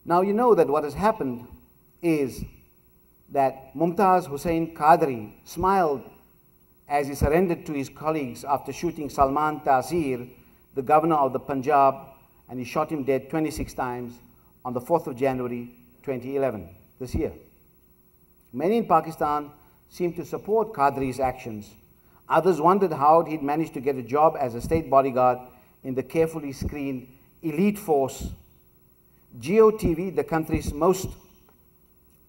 Now you know that what has happened is that Mumtaz Hussain Qadri smiled as he surrendered to his colleagues after shooting Salman Taseer, the governor of the Punjab, and he shot him dead 26 times on the 4th of January 2011, this year. Many in Pakistan seemed to support Qadri's actions. Others wondered how he'd managed to get a job as a state bodyguard in the carefully screened elite force. Geo TV, the country's most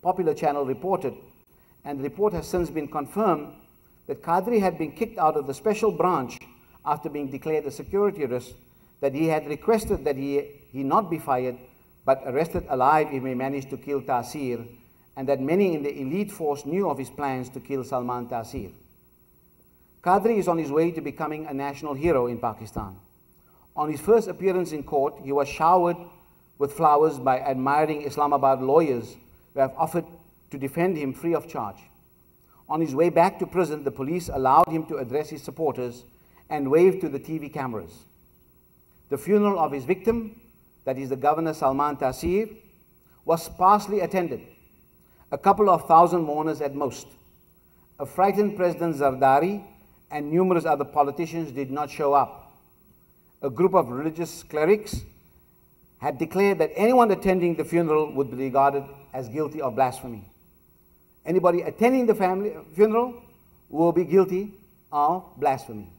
popular channel, reported, and the report has since been confirmed, that Qadri had been kicked out of the special branch after being declared a security risk, that he had requested that he not be fired, but arrested alive if he managed to kill Taseer, and that many in the elite force knew of his plans to kill Salman Taseer. Qadri is on his way to becoming a national hero in Pakistan. On his first appearance in court, he was showered with flowers by admiring Islamabad lawyers who have offered to defend him free of charge. On his way back to prison, the police allowed him to address his supporters and wave to the TV cameras. The funeral of his victim, that is the Governor Salman Taseer, was sparsely attended. A couple of thousand mourners at most. A frightened President Zardari and numerous other politicians did not show up. A group of religious clerics had declared that anyone attending the funeral would be regarded as guilty of blasphemy. Anybody attending the funeral will be guilty of blasphemy.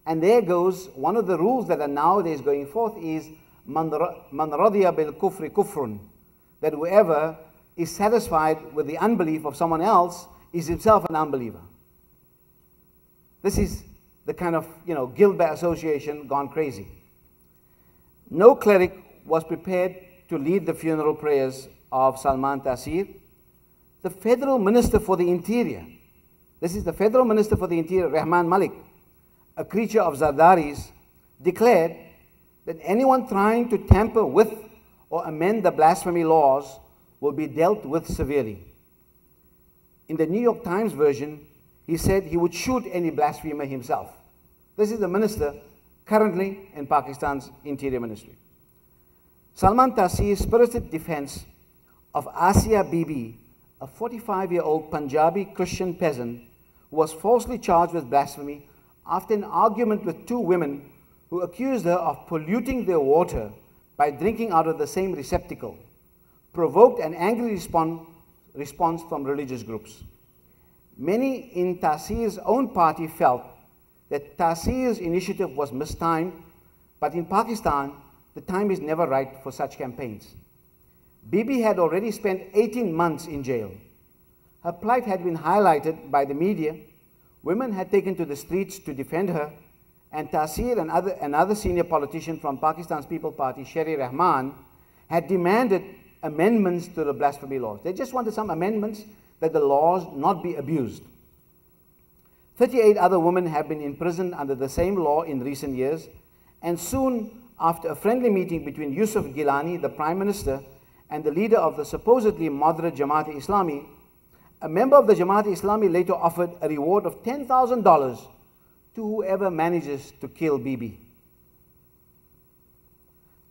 And there goes one of the rules that are nowadays going forth is man radiya bil kufri kufrun, that whoever is satisfied with the unbelief of someone else is himself an unbeliever. This is the kind of, guilt by association gone crazy. No cleric was prepared to lead the funeral prayers of Salman Taseer. The Federal Minister for the Interior, this is the Federal Minister for the Interior, Rahman Malik, a creature of Zardari's, declared that anyone trying to tamper with or amend the blasphemy laws will be dealt with severely. In the New York Times version, he said he would shoot any blasphemer himself. This is the minister currently in Pakistan's Interior Ministry. Salman Taseer's spirited defense of Asia Bibi, a 45-year-old Punjabi Christian peasant who was falsely charged with blasphemy after an argument with two women who accused her of polluting their water by drinking out of the same receptacle, provoked an angry response from religious groups. Many in Taseer's own party felt that Taseer's initiative was mistimed, but in Pakistan, the time is never right for such campaigns. Bibi had already spent 18 months in jail. Her plight had been highlighted by the media. Women had taken to the streets to defend her, and Taseer and another senior politician from Pakistan's People Party, Sherry Rahman, had demanded amendments to the blasphemy laws. They just wanted some amendments that the laws not be abused. 38 other women have been imprisoned under the same law in recent years, and soon after a friendly meeting between Yusuf Gilani, the Prime Minister, and the leader of the supposedly moderate Jamaat-e-Islami, a member of the Jamaat-e-Islami later offered a reward of $10,000 to whoever manages to kill Bibi.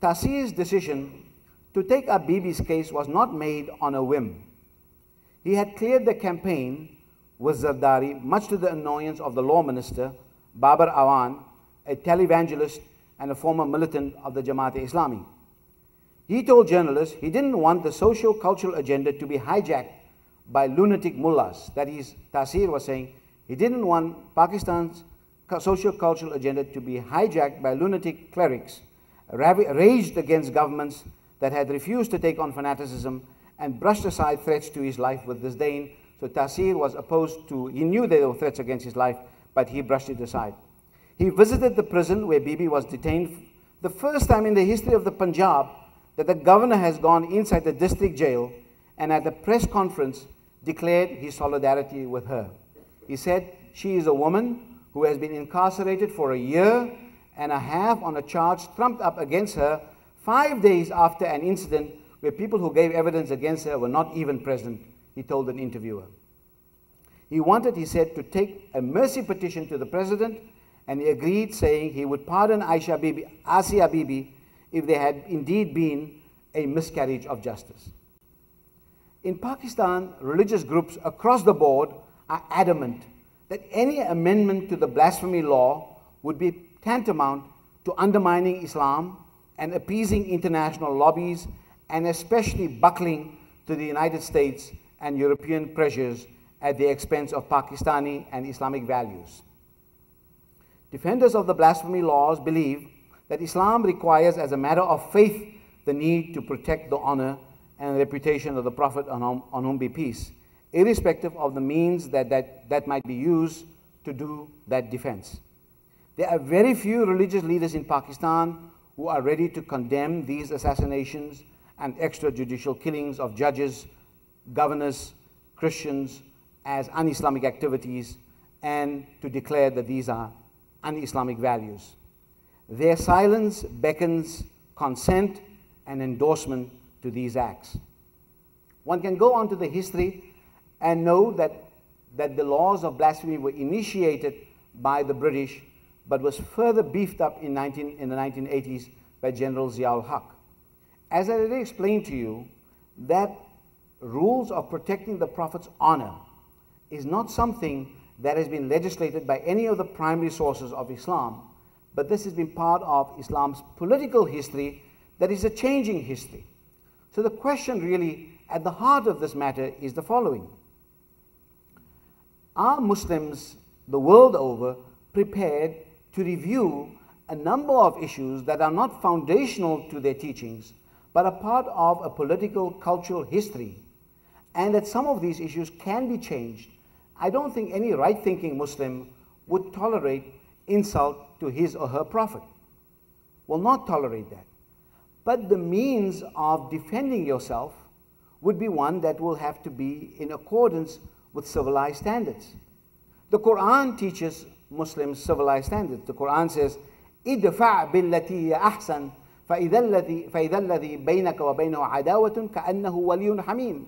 Taseer's decision to take up Bibi's case was not made on a whim. He had cleared the campaign with Zardari, much to the annoyance of the law minister, Babar Awan, a televangelist and a former militant of the Jamaat-e-Islami. He told journalists he didn't want the socio-cultural agenda to be hijacked by lunatic mullahs. That is, Taseer was saying he didn't want Pakistan's socio-cultural agenda to be hijacked by lunatic clerics, raged against governments that had refused to take on fanaticism and brushed aside threats to his life with disdain. So Taseer was opposed to, he knew there were threats against his life, but he brushed it aside. He visited the prison where Bibi was detained, the first time in the history of the Punjab that the governor has gone inside the district jail, and at a press conference declared his solidarity with her. He said she is a woman who has been incarcerated for 1.5 years on a charge trumped up against her 5 days after an incident where people who gave evidence against her were not even present, he told an interviewer. He wanted, he said, to take a mercy petition to the president, and he agreed, saying he would pardon Asia Bibi if there had indeed been a miscarriage of justice. In Pakistan, religious groups across the board are adamant that any amendment to the blasphemy law would be tantamount to undermining Islam and appeasing international lobbies, and especially buckling to the United States and European pressures at the expense of Pakistani and Islamic values. Defenders of the blasphemy laws believe that Islam requires, as a matter of faith, the need to protect the honor and reputation of the Prophet on whom be peace, irrespective of the means that might be used to do that defense. There are very few religious leaders in Pakistan who are ready to condemn these assassinations and extrajudicial killings of judges, governors, Christians as un-Islamic activities, and to declare that these are un-Islamic values. Their silence beckons consent and endorsement to these acts. One can go on to the history and know that the laws of blasphemy were initiated by the British, but was further beefed up in the 1980s by General Zia-ul-Haq. As I already explained to you, that rules of protecting the Prophet's honor is not something that has been legislated by any of the primary sources of Islam, but this has been part of Islam's political history that is a changing history. So the question really at the heart of this matter is the following. Are Muslims the world over prepared to review a number of issues that are not foundational to their teachings, but are part of a political, cultural history, and that some of these issues can be changed? I don't think any right-thinking Muslim would tolerate insult to his or her Prophet, will not tolerate that. But the means of defending yourself would be one that will have to be in accordance with civilized standards. The Quran teaches Muslims civilized standards. The Quran says, "Idfa' billati ahsan, فإذا الذي بينك وبينه عداوة كأنه ولي حميم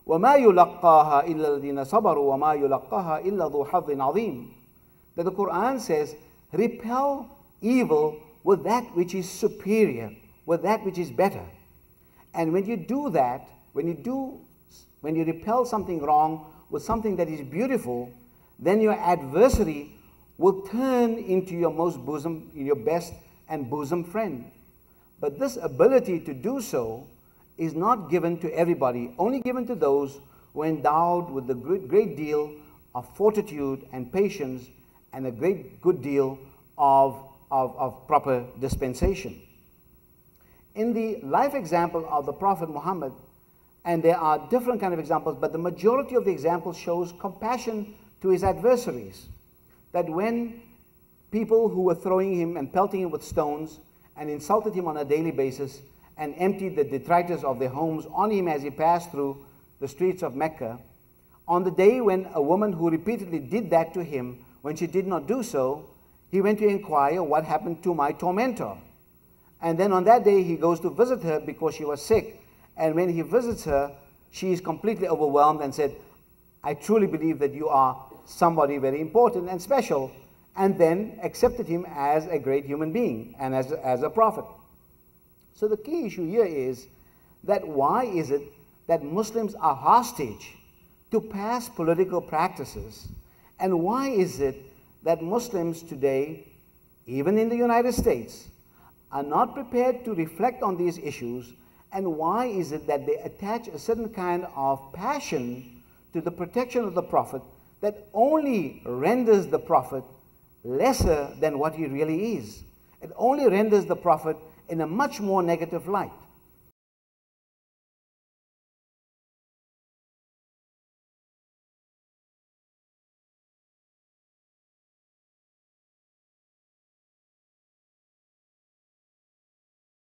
وما يلقاها إلا الذين صبروا وما يلقاها إلا ذو حظ عظيم." That the Quran says, repel evil with that which is superior, with that which is better. And when you do that, when you repel something wrong with something that is beautiful, then your adversary will turn into your best and bosom friend. But this ability to do so is not given to everybody, only given to those who are endowed with the great deal of fortitude and patience and a good deal of proper dispensation. In the life example of the Prophet Muhammad, and there are different kind of examples, but the majority of the examples shows compassion to his adversaries. That when people who were throwing him and pelting him with stones and insulted him on a daily basis and emptied the detritus of their homes on him as he passed through the streets of Mecca, on the day when a woman who repeatedly did that to him, when she did not do so, he went to inquire, "What happened to my tormentor?" And then on that day, he goes to visit her because she was sick. And when he visits her, she is completely overwhelmed and said, "I truly believe that you are somebody very important and special," and then accepted him as a great human being and as a prophet. So the key issue here is that why is it that Muslims are hostage to past political practices? And why is it that Muslims today, even in the United States, are not prepared to reflect on these issues? And why is it that they attach a certain kind of passion to the protection of the Prophet that only renders the Prophet lesser than what he really is? It only renders the Prophet in a much more negative light.